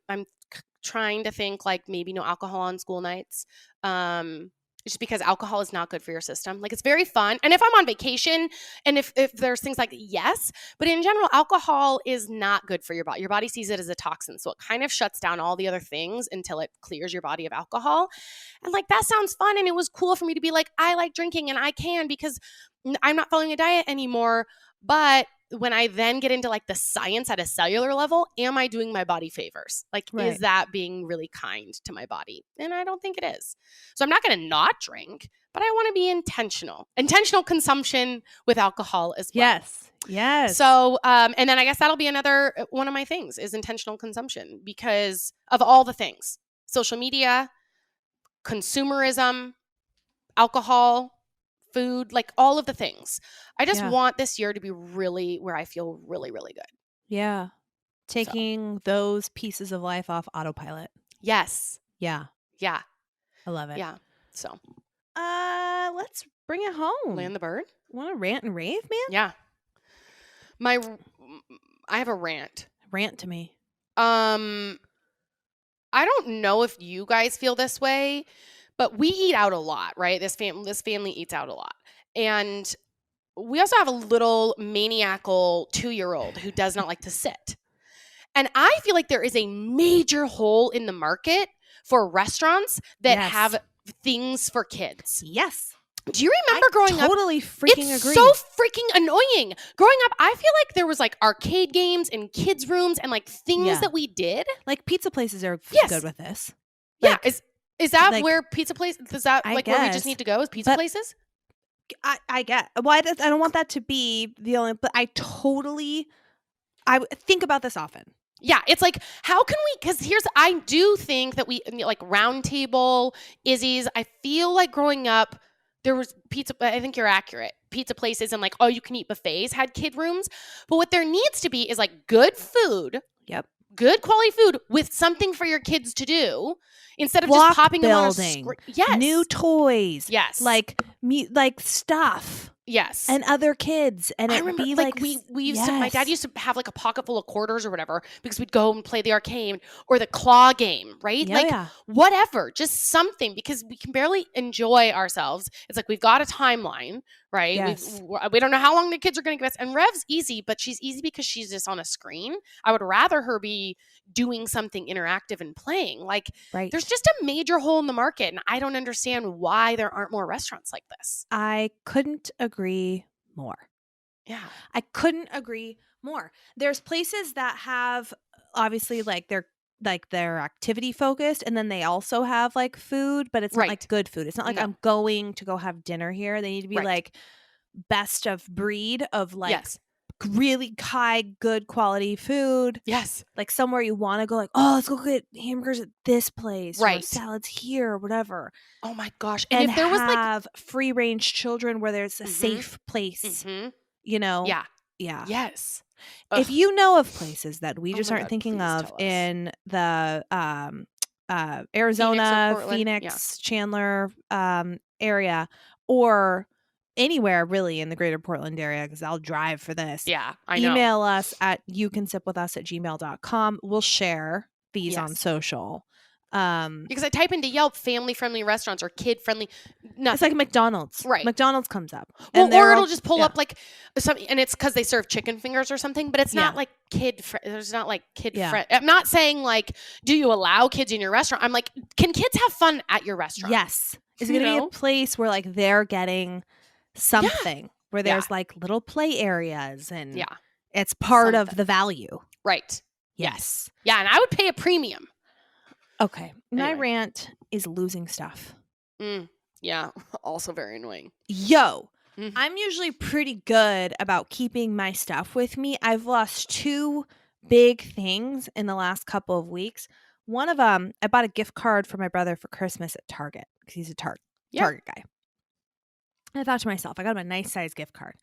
trying to think like maybe no alcohol on school nights. Just because alcohol is not good for your system. Like, it's very fun. And if I'm on vacation and if there's things like, yes, but in general, alcohol is not good for your body. Your body sees it as a toxin. So it kind of shuts down all the other things until it clears your body of alcohol. And like, that sounds fun. And it was cool for me to be like, I like drinking and I can because I'm not following a diet anymore. But when I then get into like the science at a cellular level, am I doing my body favors? Like, is that being really kind to my body? And I don't think it is. So I'm not going to not drink, but I want to be intentional. Intentional consumption with alcohol as well. Yes. So, and then I guess that'll be another one of my things is intentional consumption because of all the things. Social media, consumerism, alcohol, food, like all of the things. I just want this year to be really where I feel really, really good. Yeah. Taking those pieces of life off autopilot. Yes. Yeah. Yeah. I love it. Yeah. So. Let's bring it home. Land the bird? Want to rant and rave, man? Yeah. I have a rant. Rant to me. I don't know if you guys feel this way, but we eat out a lot, right? This family eats out a lot. And we also have a little maniacal 2-year-old who does not like to sit. And I feel like there is a major hole in the market for restaurants that have things for kids. Yes. Do you remember growing up? Totally freaking it's agree. So freaking annoying. Growing up, I feel like there was like arcade games and kids' rooms and like things that we did. Like pizza places are good with this. Like, yeah. Is that like, where pizza place? Is that like where we just need to go? Is pizza places? I get. Well, I don't want that to be the only. But I think about this often. Yeah, it's like, how can we, because I do think that we, like Round Table, Izzy's, I feel like growing up, there was pizza, I think you're accurate, pizza places and like, you can eat buffets had kid rooms. But what there needs to be is like good food. Yep. Good quality food with something for your kids to do instead of just popping them on a screen. Yes. New toys. Yes. Like stuff. Yes. And other kids. And I remember we used to, my dad used to have like a pocket full of quarters or whatever because we'd go and play the arcade or the claw game, right? Whatever, just something because we can barely enjoy ourselves. It's like we've got a timeline, right? Yes. We don't know how long the kids are going to give us. And Rev's easy, but she's easy because she's just on a screen. I would rather her be doing something interactive and playing. Like there's just a major hole in the market and I don't understand why there aren't more restaurants like this. I couldn't agree more. Yeah. I couldn't agree more. There's places that have obviously like they're activity focused and then they also have like food, but it's not like good food. It's not like I'm going to go have dinner here. They need to be like best of breed of like really high good quality food. Yes. Like somewhere you want to go like, let's go get hamburgers at this place or salads here or whatever. Oh my gosh. And if there was like free range children where there's a safe place, you know? Yeah. Yeah. Yes. If you know of places that we just aren't thinking of in the Arizona, Phoenix, Chandler area or anywhere really in the greater Portland area, because I'll drive for this. Yeah, I know. Email us at youcansipwithus@gmail.com. We'll share these on social. Because I type into Yelp family-friendly restaurants or kid-friendly. It's like McDonald's. Right. McDonald's comes up. Well, or it'll just pull up like something, and it's because they serve chicken fingers or something, but it's not like there's not like kid-friendly. I'm not saying like, do you allow kids in your restaurant? I'm like, can kids have fun at your restaurant? Yes. It's going to be a place where like they're getting something where there's like little play areas and it's part of the value. Right. Yes. Yeah. And I would pay a premium. Okay. My rant is losing stuff. Yeah. Also very annoying. Yo, I'm usually pretty good about keeping my stuff with me. I've lost 2 big things in the last couple of weeks. One of them, I bought a gift card for my brother for Christmas at Target because he's a Target guy. And I thought to myself, I got him a nice size gift card.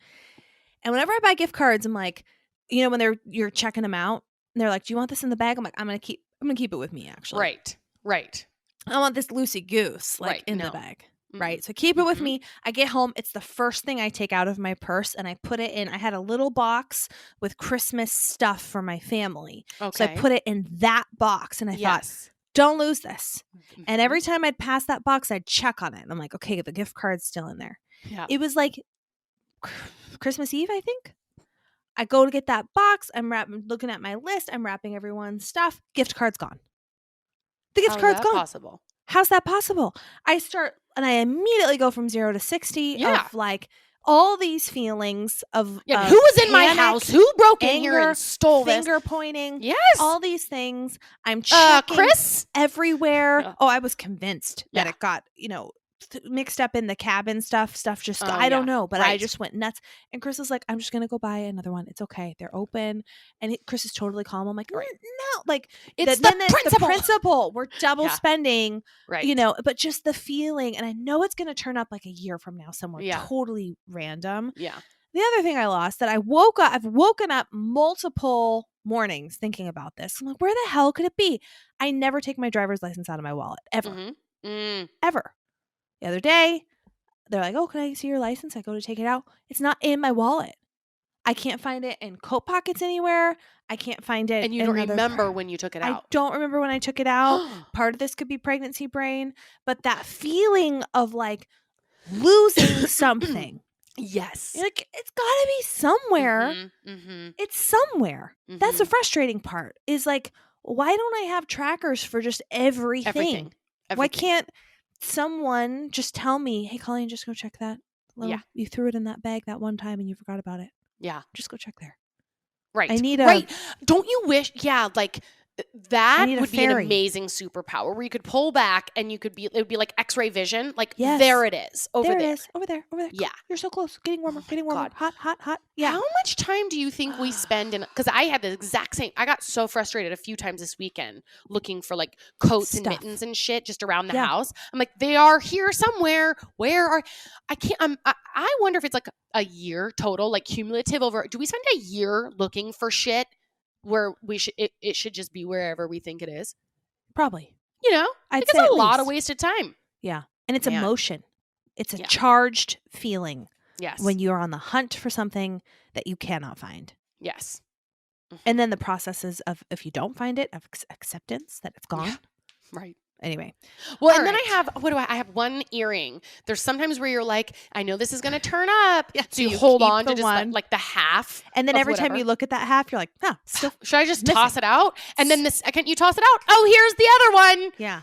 And whenever I buy gift cards, I'm like, you know, when you're checking them out, and they're like, "Do you want this in the bag?" I'm like, I'm gonna keep it with me. Actually, right. I want this loosey goose in the bag. Right. So keep it with me. I get home. It's the first thing I take out of my purse and I put it in. I had a little box with Christmas stuff for my family. Okay. So I put it in that box and I thought, Don't lose this. And every time I'd pass that box, I'd check on it. And I'm like, okay, the gift card's still in there. Yeah. It was like Christmas Eve, I think. I go to get that box. I'm looking at my list. I'm wrapping everyone's stuff. Gift card's gone. The gift card's gone. Possible? How's that possible? I immediately go from 0 to 60 of like all these feelings of who was in panic, my house? Who broke in anger, here and stole this? Finger pointing. Yes. All these things. I'm checking Chris? everywhere. Yeah. Oh, I was convinced that it got, mixed up in the cabin stuff just I don't know, but I just went nuts. And Chris was like, I'm just gonna go buy another one, it's okay, they're open. And Chris is totally calm. I'm like, no, like it's the principle. We're double spending, right? But just the feeling. And I know it's gonna turn up like a year from now somewhere totally random. Yeah. The other thing I lost that I've woken up multiple mornings thinking about this. I'm like, where the hell could it be? I never take my driver's license out of my wallet ever. Ever. The other day, they're like, oh, can I see your license? I go to take it out. It's not in my wallet. I can't find it in coat pockets anywhere. I can't find it. And you don't remember when you took it out. I don't remember when I took it out. Part of this could be pregnancy brain. But that feeling of like losing something. Yes. Like, it's got to be somewhere. It's somewhere. That's the frustrating part is like, why don't I have trackers for just everything? Why can't someone just tell me, hey, Colleen, just go check that. You threw it in that bag that one time and you forgot about it. Yeah. Just go check there. Right. I need Don't you wish? Yeah. Like that would be an amazing superpower where you could pull back and it would be like X-ray vision. Like there it is. Over there. It is. Over there. Yeah. You're so close. Getting warmer. God. Hot. Yeah. How much time do you think we spend because I had the exact same, I got so frustrated a few times this weekend looking for like coats and mittens and shit just around the house. I'm like, they are here somewhere. I wonder if it's like a year total, like cumulative do we spend a year looking for shit where it should just be wherever we think it is? Probably. I'd say it's a lot of wasted time. Yeah. And it's emotion. It's a charged feeling. Yes. When you're on the hunt for something that you cannot find. Yes. And then the processes of, if you don't find it, of acceptance that it's gone. Yeah. Right. Anyway. Well, and then I have one earring. There's sometimes where you're like, I know this is going to turn up. Yeah, so you hold on to just like the half. And then every time you look at that half, you're like, should I just toss it out? And then the second you toss it out, oh, here's the other one. Yeah.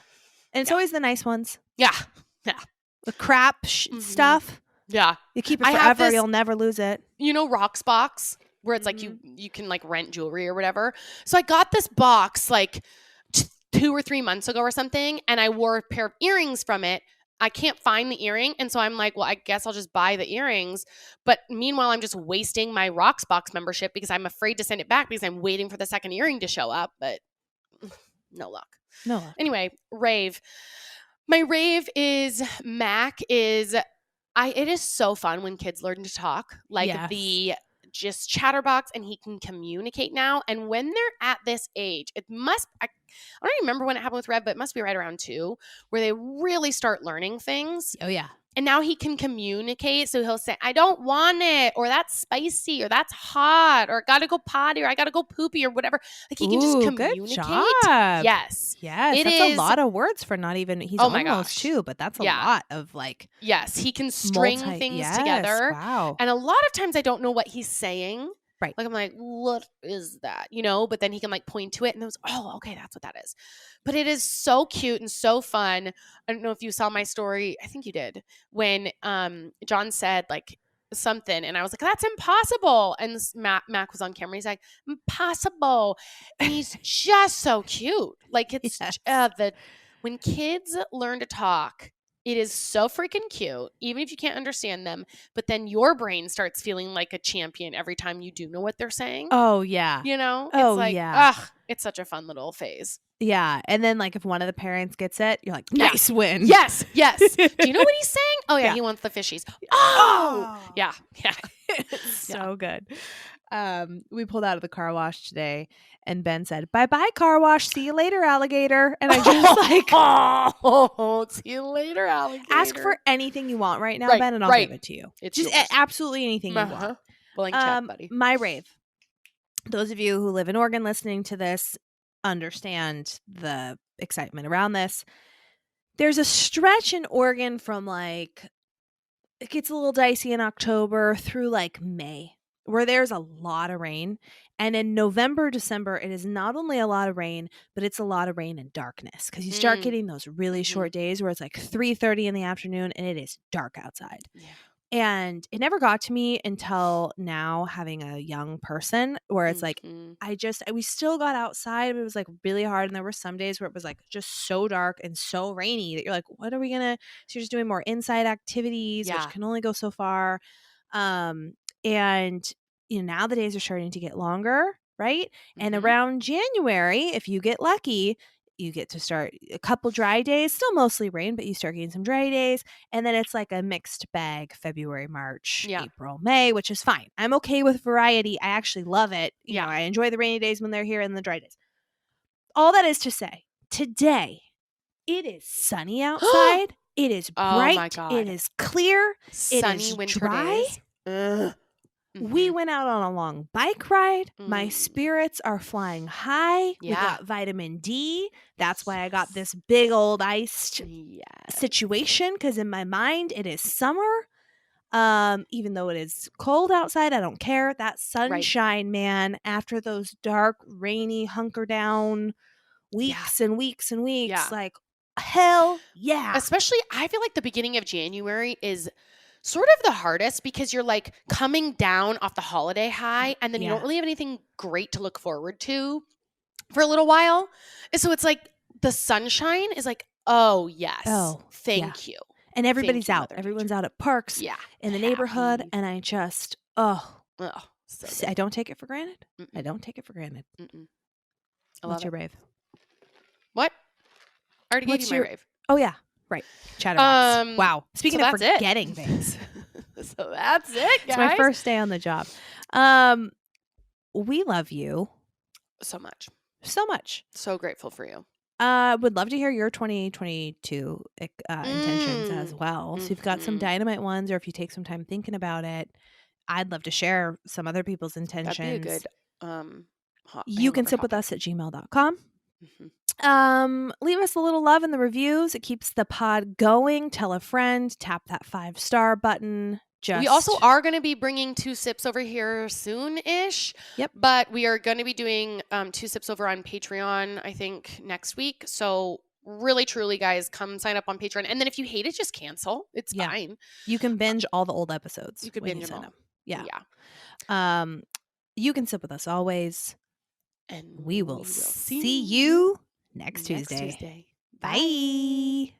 And it's always the nice ones. Yeah. Yeah. The crap stuff. Yeah. You keep it forever. You'll never lose it. Rocks box where it's like you can like rent jewelry or whatever. So I got this box like 2 or 3 months ago or something, and I wore a pair of earrings from it. I can't find the earring, and so I'm like, well, I guess I'll just buy the earrings. But meanwhile, I'm just wasting my Rocks box membership because I'm afraid to send it back because I'm waiting for the second earring to show up. But no luck. Anyway, rave. My rave is Mac is. It is so fun when kids learn to talk, like the just chatterbox, and he can communicate now. And when they're at this age, I don't remember when it happened with Rev, but it must be right around 2, where they really start learning things. Oh, yeah. And now he can communicate. So he'll say, I don't want it, or that's spicy, or that's hot, or I gotta go potty, or I gotta go poopy, or whatever. Like he can just communicate. Good job. Yes. That's a lot of words for not even, he's almost 2, but that's a lot of like. Yes. He can string things together. Wow. And a lot of times I don't know what he's saying. Right. Like I'm like, what is that? But then he can like point to it and it was, oh, okay, that's what that is. But it is so cute and so fun. I don't know if you saw my story. I think you did. When John said like something and I was like, that's impossible. And Mac was on camera. He's like, impossible. And he's just so cute. Like it's when kids learn to talk, it is so freaking cute, even if you can't understand them. But then your brain starts feeling like a champion every time you do know what they're saying. Oh, yeah. It's like, it's such a fun little phase. Yeah. And then like if one of the parents gets it, you're like, nice win. Yes. Do you know what he's saying? Oh, yeah. He wants the fishies. Oh. Yeah. So good. We pulled out of the car wash today and Ben said, bye-bye car wash. See you later, alligator. And I just see you later, alligator. Ask for anything you want right now, Ben, and I'll give it to you. It's just absolutely anything you want. Blank check, buddy. My rave. Those of you who live in Oregon listening to this, understand the excitement around this. There's a stretch in Oregon from like, it gets a little dicey in October through like May, where there's a lot of rain. And in November, December, it is not only a lot of rain, but it's a lot of rain and darkness, because you start getting those really short days where it's like 3:30 in the afternoon and it is dark outside. Yeah. And it never got to me until now, having a young person, where it's like, we still got outside, but it was like really hard. And there were some days where it was like just so dark and so rainy that you're like, what are we going to, so you're just doing more inside activities, which can only go so far. And now the days are starting to get longer, right? And around January, if you get lucky, you get to start a couple dry days, still mostly rain, but you start getting some dry days. And then it's like a mixed bag, February, March, April, May, which is fine. I'm okay with variety. I actually love it. You know, I enjoy the rainy days when they're here and the dry days. All that is to say, today, it is sunny outside. It is bright. Oh my God. It is clear. Sunny it is winter dry. days. We went out on a long bike ride. My spirits are flying high. We got vitamin D. That's why I got this big old iced situation, because in my mind it is summer. Even though it is cold outside, I don't care. That sunshine, man, after those dark, rainy, hunker down weeks and weeks and weeks, like, hell yeah. Especially, I feel like the beginning of January is sort of the hardest, because you're like coming down off the holiday high, and then you don't really have anything great to look forward to for a little while. And so it's like the sunshine is like, oh yes, thank you. And everybody's out. Everyone's out at parks in the neighborhood. And I just, so I don't take it for granted. I don't take it for granted. What's your rave? What? I already gave you my rave. Oh, yeah. Right. Chatterbox. Wow. Speaking of forgetting things. So that's it, guys. It's my first day on the job. We love you. So much. So much. So grateful for you. Would love to hear your 2022 intentions as well. So if you've got some dynamite ones, or if you take some time thinking about it, I'd love to share some other people's intentions. That'd be a good you can sip with us at gmail.com. Leave us a little love in the reviews. It keeps the pod going. Tell a friend. Tap that 5-star button. We also are going to be bringing 2 sips over here soon-ish. Yep. But we are going to be doing 2 sips over on Patreon, I think, next week. So really, truly, guys, come sign up on Patreon. And then if you hate it, just cancel. It's fine. You can binge all the old episodes. You can binge them all. Yeah. You can sip with us always. And we will see you next Tuesday. Bye.